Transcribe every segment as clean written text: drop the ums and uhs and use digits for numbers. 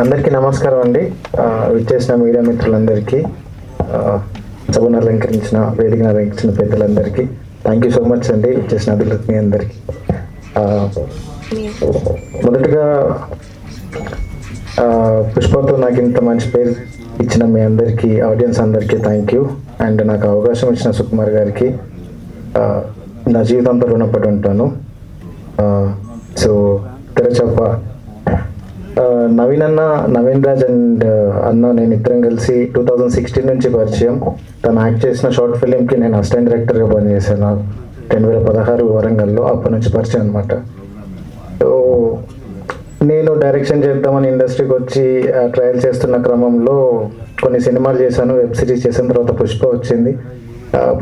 అందరికీ నమస్కారం అండి. విచ్చేసిన మీడియా మిత్రులందరికీ, సభను అలంకరించిన వేదికను అలంకరించిన పెద్దలందరికీ థ్యాంక్ యూ సో మచ్ అండి. విచ్చేసిన అతిథులకు మీ అందరికీ మొదటగా పుష్పతో నాకు ఇంత మంచి పేరు ఇచ్చిన మీ అందరికీ, ఆడియన్స్ అందరికీ థ్యాంక్ యూ. అండ్ నాకు అవకాశం ఇచ్చిన సుకుమార్ గారికి నా జీవితంతో రుణపడి ఉంటాను. సో తెరచప్ప నవీన్ రాజ్ అండ్ అన్న నేను ఇద్దరం కలిసి 2016 నుంచి పరిచయం. తను యాక్ట్ చేసిన షార్ట్ ఫిలింకి నేను అసిస్టెంట్ డైరెక్టర్గా పనిచేశాను 2016 వరంగల్లో. అప్పటి నుంచి పరిచయం అనమాట. సో నేను డైరెక్షన్ చేద్దామని ఇండస్ట్రీకి వచ్చి ట్రయల్ చేస్తున్న క్రమంలో కొన్ని సినిమాలు చేశాను, వెబ్ సిరీస్ చేసిన తర్వాత పుష్ప వచ్చింది.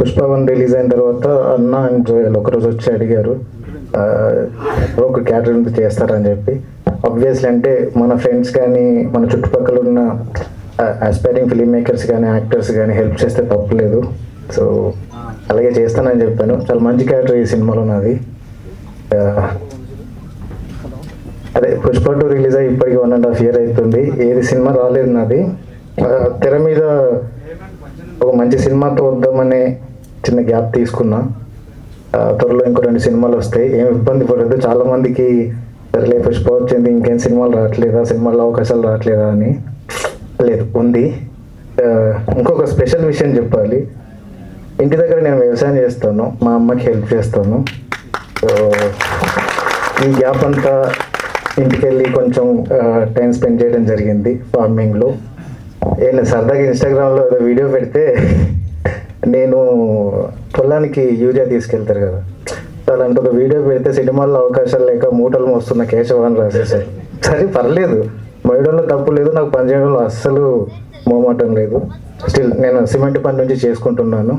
పుష్ప 1 రిలీజ్ అయిన తర్వాత అన్న అండ్ జోయల్ ఒకరోజు వచ్చి అడిగారు ఒక క్యాటరింగ్ చేస్తారని చెప్పి. ఆబ్వియస్లీ అంటే మన ఫ్రెండ్స్ కానీ మన చుట్టుపక్కల ఉన్న ఆస్పైరింగ్ ఫిలిం మేకర్స్ కానీ యాక్టర్స్ కానీ హెల్ప్ చేస్తే తప్పులేదు. సో అలాగే చేస్తానని చెప్పాను. చాలా మంచి క్యారెక్టర్ ఈ సినిమాలో నాది. అదే పుష్ప 2 రిలీజ్ అయ్యి ఇప్పటికి 1.5 year అవుతుంది. ఏది సినిమా రాలేదు నాది. తెర మీద ఒక మంచి సినిమాతో వద్దామనే చిన్న గ్యాప్ తీసుకున్నా. త్వరలో ఇంకో 2 సినిమాలు వస్తాయి, ఏం ఇబ్బంది పడదు. చాలామందికి సరేలే పుష్ప వచ్చింది ఇంకేం సినిమాలు రావట్లేదా, సినిమాల్లో అవకాశాలు రావట్లేదా అని. లేదు, ఉంది. ఇంకొక స్పెషల్ విషయం చెప్పాలి. ఇంటి దగ్గర నేను వ్యవసాయం చేస్తాను, మా అమ్మకి హెల్ప్ చేస్తాను. సో ఈ గ్యాప్ అంతా ఇంటికి వెళ్ళి కొంచెం టైం స్పెండ్ చేయడం జరిగింది ఫార్మింగ్లో. నేను సరదాగా ఇన్స్టాగ్రామ్లో వీడియో పెడితే నేను పొలానికి యూరియా తీసుకెళ్తారు కదా, అలాంటి ఒక వీడియో పెడితే సినిమాల్లో అవకాశాలు లేక మూటలు మోస్తున్న కేశవ అని రాసేసారు. సరే పర్లేదు, మోయడంలో తప్పు లేదు, నాకు పని చేయడంలో అస్సలు మోమాటం లేదు. స్టిల్ నేను సిమెంట్ పని నుంచి చేసుకుంటున్నాను,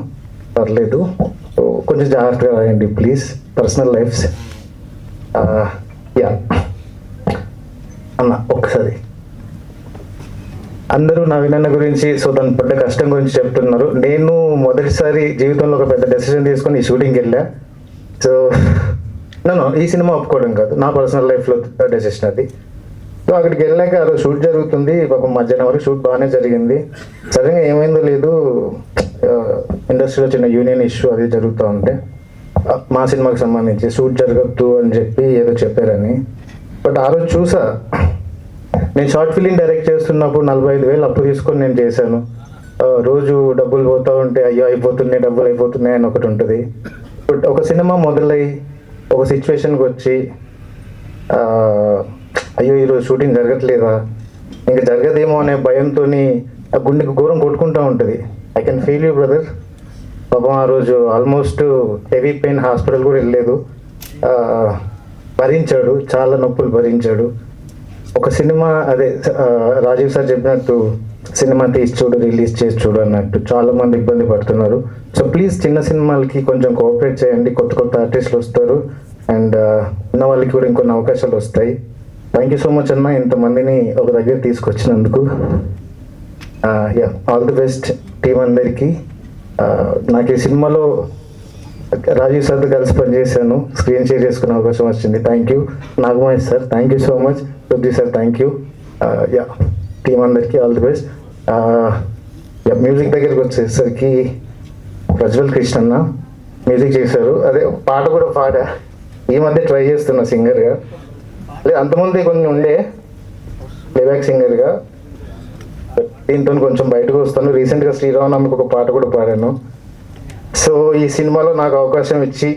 పర్లేదు. కొంచెం జాగ్రత్తగా రాయండి ప్లీజ్, పర్సనల్ లైఫ్స్. యా అన్న ఒకసారి అందరూ నవీన్ అన్న గురించి సో తను పడ్డ కష్టం గురించి చెప్తున్నారు. నేను మొదటిసారి జీవితంలో ఒక పెద్ద డెసిషన్ తీసుకొని ఈ షూటింగ్కి వెళ్ళా. సో నన్ను ఈ సినిమా ఒప్పుకోవడం కాదు, నా పర్సనల్ లైఫ్లో డెసిషన్ అది. సో అక్కడికి వెళ్ళాక ఆ రోజు షూట్ జరుగుతుంది, పాపం మధ్యాహ్నం వరకు షూట్ బాగానే జరిగింది. సడన్గా ఏమైందో లేదు, ఇండస్ట్రీలో చిన్న యూనియన్ ఇష్యూ అది జరుగుతూ ఉంటే మా సినిమాకి సంబంధించి షూట్ జరగద్దు అని చెప్పి ఏదో చెప్పారని. బట్ ఆ రోజు చూసా, నేను షార్ట్ ఫిలిం డైరెక్ట్ చేస్తున్నప్పుడు 45,000 అప్పు తీసుకొని నేను చేశాను. రోజు డబ్బులు పోతూ ఉంటే అయ్యో అయిపోతున్నాయి, డబ్బులు అయిపోతున్నాయి అని ఒకటి ఉంటుంది. బట్ ఒక సినిమా మొదలై ఒక సిచ్యువేషన్కి వచ్చి అయ్యో ఈరోజు షూటింగ్ జరగట్లేదా, ఇంకా జరగదేమో అనే భయంతో ఆ గుండెకి ఘోరం కొట్టుకుంటూ ఉంటుంది. I can feel you brother. పాపం ఆ రోజు ఆల్మోస్ట్ హెవీ పెయిన్, హాస్పిటల్ కూడా వెళ్ళలేదు, భరించాడు, చాలా నొప్పులు భరించాడు. ఒక సినిమా అదే రాజీవ్ సార్ చెప్పినట్టు సినిమా తీసి చూడు, రిలీజ్ చేసి చూడు అన్నట్టు చాలామంది ఇబ్బంది పడుతున్నారు. సో ప్లీజ్ చిన్న సినిమాలకి కొంచెం కోఆపరేట్ చేయండి, కొత్త కొత్త ఆర్టిస్టులు వస్తారు అండ్ ఉన్న వాళ్ళకి కూడా ఇంకొన్ని అవకాశాలు వస్తాయి. థ్యాంక్ యూ సో మచ్ అన్న, ఇంతమందిని ఒక దగ్గర తీసుకొచ్చినందుకు. Yeah all the best team అందరికీ. నాకు ఈ సినిమాలో రాజీవ్ సార్తో కలిసి పనిచేశాను, స్క్రీన్ షేర్ చేసుకునే అవకాశం వచ్చింది. Thank you. Nagamahesh sir thank you so much. Subji sir thank you. Yeah team అందరికీ all the best. Yeah music దగ్గరికి వచ్చేసరికి ప్రజ్వల్ కృష్ణన్న మ్యూజిక్ చేశారు. అదే పాట కూడా పాడా, ఈ మధ్య ట్రై చేస్తున్నా సింగర్గా. లేదు అంతకుముందే కొన్ని ఉండే ప్లేబ్యాక్ సింగర్గా, దీంతో కొంచెం బయటకు వస్తాను. రీసెంట్గా శ్రీరామనవమికి ఒక పాట కూడా పాడాను. సో ఈ సినిమాలో నాకు అవకాశం ఇచ్చి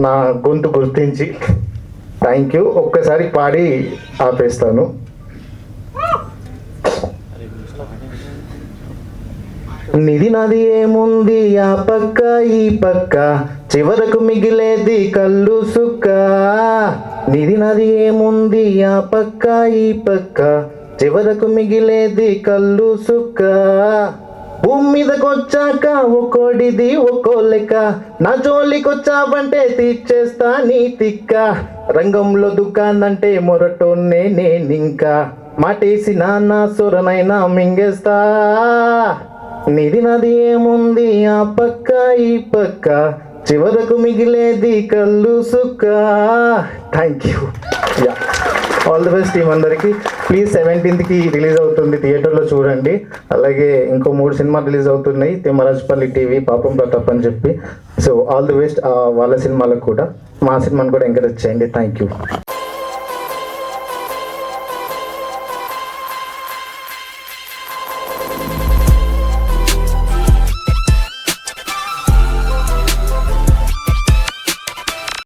నా గొంతు గుర్తించి థ్యాంక్ యూ. ఒక్కసారి పాడి ఆపేస్తాను. నిధి నది ఏముంది ఆ పక్క ఈ పక్క, చివరకు మిగిలేది కళ్ళు సుక్క. నిధి నది ఏముంది ఆ పక్క ఈ పక్క, చివరకు మిగిలేది కళ్ళు సుక్క. భూమి మీదకొచ్చాక ఒక్కోడిది ఒక్కో లెక్క, నా జోలికొచ్చావంటే తీర్చేస్తా నీ తిక్క. రంగంలో దుకాణంటే మొరటోన్నే నేనింకా, మాటేసి నా సొరనైనా మింగేస్తా. నిధి నది ఏముంది ఆ పక్క ఈ పక్క, చివరకు మిగిలేది కళ్ళు సుక్క. Thank you. Yeah all the best team అందరికీ. ప్లీజ్ 17th రిలీజ్ అవుతుంది, థియేటర్లో చూడండి. అలాగే ఇంకో 3 సినిమాలు రిలీజ్ అవుతున్నాయి, తిమ్మరాజపల్లి టీవీ, పాపం ప్రతాప్ అని చెప్పి. సో ఆల్ ది బెస్ట్ వాళ్ళ సినిమాలకు కూడా, మా సినిమాని కూడా ఎంకరేజ్ చేయండి. Thank you.